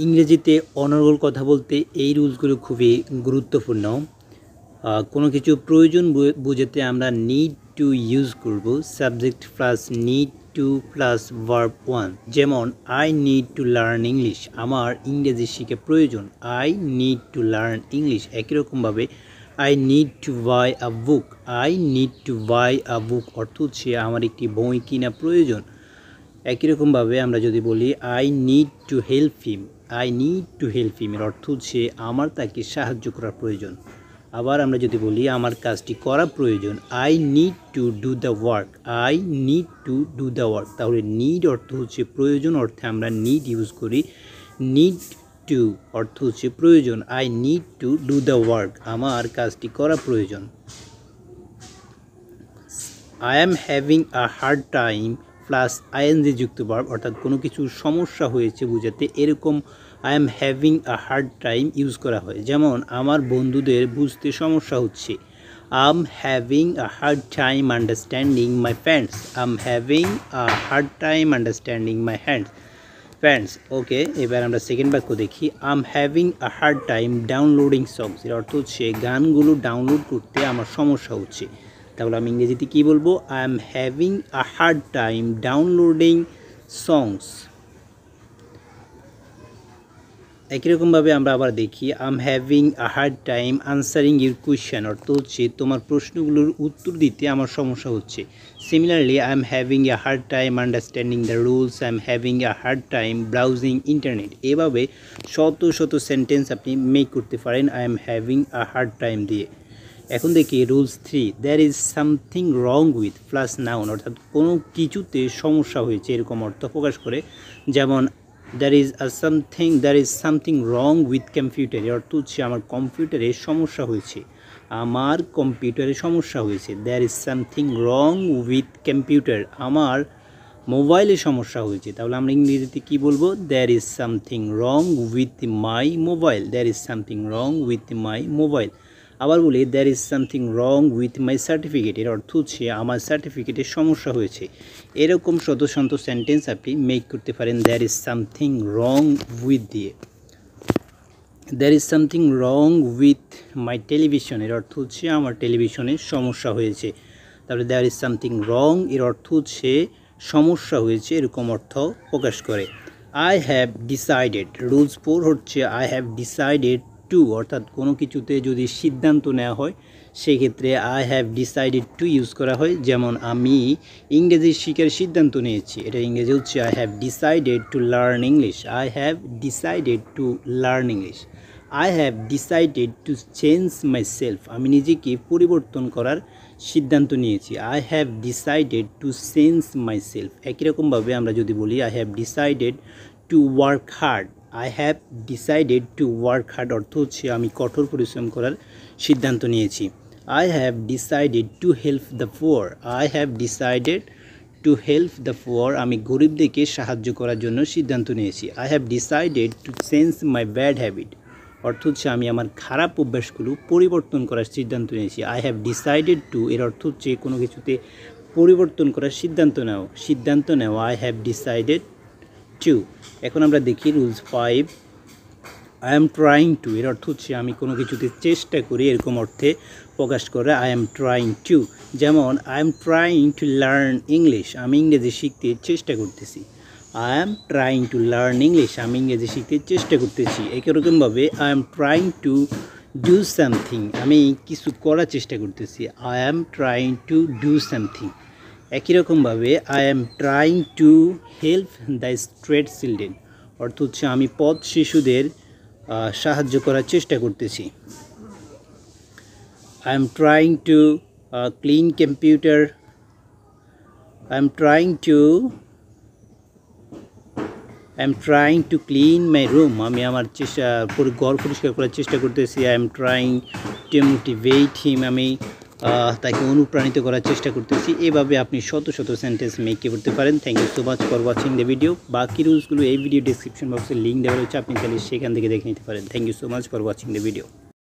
ইংরেজিতে অনর্গল কথা বলতে এই রুলসগুলো খুবই গুরুত্বপূর্ণ। কোনো কিছু প্রয়োজন বুঝাতে আমরা নিড টু ইউজ করব subject plus need to plus verb one. যেমন I need to learn English, আমার ইংরেজি শিখে প্রয়োজন। I need to learn English. একই রকমভাবে I need to buy a book, I need to buy a book অর্থ হচ্ছে আমার একটি বই কিনা প্রয়োজন। একই রকমভাবে আমরা যদি বলি I need to help him, I need to help him এর অর্থ হচ্ছে আমার তাকে সাহায্য করার প্রয়োজন। আবার আমরা যদি বলি আমার কাজটি করা প্রয়োজন, I need to do the work, I need to do the work. তাহলে নিড অর্থ হচ্ছে প্রয়োজন অর্থে আমরা নিড ইউজ করি। নিড টু অর্থ হচ্ছে প্রয়োজন, I need to do the work, আমার কাজটি করা প্রয়োজন। I am having a hard time plus ING যুক্ত ভার্ব, অর্থাৎ কোনো কিছুর সমস্যা হয়েছে বোঝাতে এরকম I am having a hard time use করা হয়। যেমন আমার বন্ধুদের বুঝতে সমস্যা হচ্ছে, I am having a hard time understanding my friends, I am having a hard time understanding my friends. Okay, এবার আমরা সেকেন্ড বাক্য দেখি। I am having a hard time downloading songs, এর অর্থ হচ্ছে গানগুলো ডাউনলোড করতে আমার সমস্যা হচ্ছে। তাহলে আমি ইংরেজিতে কী বলবো? I am having a hard time downloading songs. একই রকমভাবে আমরা আবার দেখি I am having a hard time answering your question, অর্থ হচ্ছে তোমার প্রশ্নগুলোর উত্তর দিতে আমার সমস্যা হচ্ছে। Similarly I am having a hard time understanding the rules, I am having a hard time browsing internet. এভাবে শত শত সেন্টেন্স আপনি মেক করতে পারেন I am having a hard time দিয়ে। এখন দেখি rules 3, there is something wrong with plus noun, অর্থাৎ কোনো কিছুতে সমস্যা হয়েছে এরকম অর্থ প্রকাশ করে। যেমন there is something wrong with computer, এর অর্থ হচ্ছে আমার কম্পিউটারে সমস্যা হয়েছে, আমার কম্পিউটারে সমস্যা হয়েছে। There is something wrong with computer, আমার মোবাইলে সমস্যা হয়েছে। তাহলে আমরা ইংরেজিতে কী বলবো? There is something wrong with my mobile, there is something wrong with my mobile. আবার বলি there is something wrong with my certificate, এর অর্থ হচ্ছে আমার সার্টিফিকেটের সমস্যা হয়েছে। এরকম শত শত সেন্টেন্স আপনি মেক করতে পারেন there is something wrong with দিয়ে। There is something wrong with my television, এর অর্থ হচ্ছে আমার টেলিভিশনের সমস্যা হয়েছে। তারপরে দ্যার ইজ সামথিং রং এর অর্থ হচ্ছে সমস্যা হয়েছে এরকম অর্থ প্রকাশ করে। আই হ্যাভ ডিসাইডেড, রুলস 4 হচ্ছে আই হ্যাভ ডিসাইডেড টু, অর্থাৎ কোনো কিছুতে যদি সিদ্ধান্ত নেওয়া হয় সেক্ষেত্রে I have decided to use করা হয়। যেমন আমি ইংরেজি শিখার সিদ্ধান্ত নিয়েছি, এটা ইংরেজি হচ্ছে I have decided to learn English, I have decided to learn English. I have decided to change my self, আমি নিজেকে পরিবর্তন করার সিদ্ধান্ত নিয়েছি। I have decided to change my self. একই রকমভাবে আমরা যদি বলি I have decided to work hard, I have decided to work hard অর্থ হচ্ছে আমি কঠোর পরিশ্রম করার সিদ্ধান্ত নিয়েছি। I have decided to help the poor, I have decided to help the poor, আমি গরিবদেরকে সাহায্য করার জন্য সিদ্ধান্ত নিয়েছি। I have decided to change my bad habit, অর্থ হচ্ছে আমি আমার খারাপ অভ্যাসগুলো পরিবর্তন করার সিদ্ধান্ত নিয়েছি। আই হ্যাভ ডিসাইডেড টু এর অর্থ হচ্ছে কোনো কিছুতে পরিবর্তন করার সিদ্ধান্ত নেওয়া। I have decided to. এখন আমরা দেখি rules 5, I am trying two, এর অর্থ হচ্ছে আমি কোনো কিছুতে চেষ্টা করি এরকম অর্থে প্রকাশ করে আই এম ট্রাইং টু। যেমন I am trying two learn English, আমি ইংরেজি শিখতে চেষ্টা করতেছি। I am trying two learn English, আমি ইংরেজি শিখতে চেষ্টা করতেছি। একই রকমভাবে I am trying to do something, আমি কিছু করার চেষ্টা করতেছি। I am trying to do something. একই রকমভাবে I am trying to help the straight children, অর্থ হচ্ছে আমি পথ শিশুদের সাহায্য করার চেষ্টা করতেছি। I am trying to clean computer, I am trying to clean my room, আমি আমার ঘর পরিষ্কার করার চেষ্টা করতেছি। I am trying to motivate him, আমি তাকে অনুপ্রাণিত করার চেষ্টা করতেছি। এভাবে আপনি শত শত সেন্টেন্স মেক করতে পারেন। Thank you so much for watching the video. বাকি রুলসগুলো এই ভিডিও ডিসক্রিপশন বক্সে লিঙ্ক দেওয়া রয়েছে, আপনি চাইলে সেখান থেকে দেখে নিতে পারেন। Thank you so much for watching the video.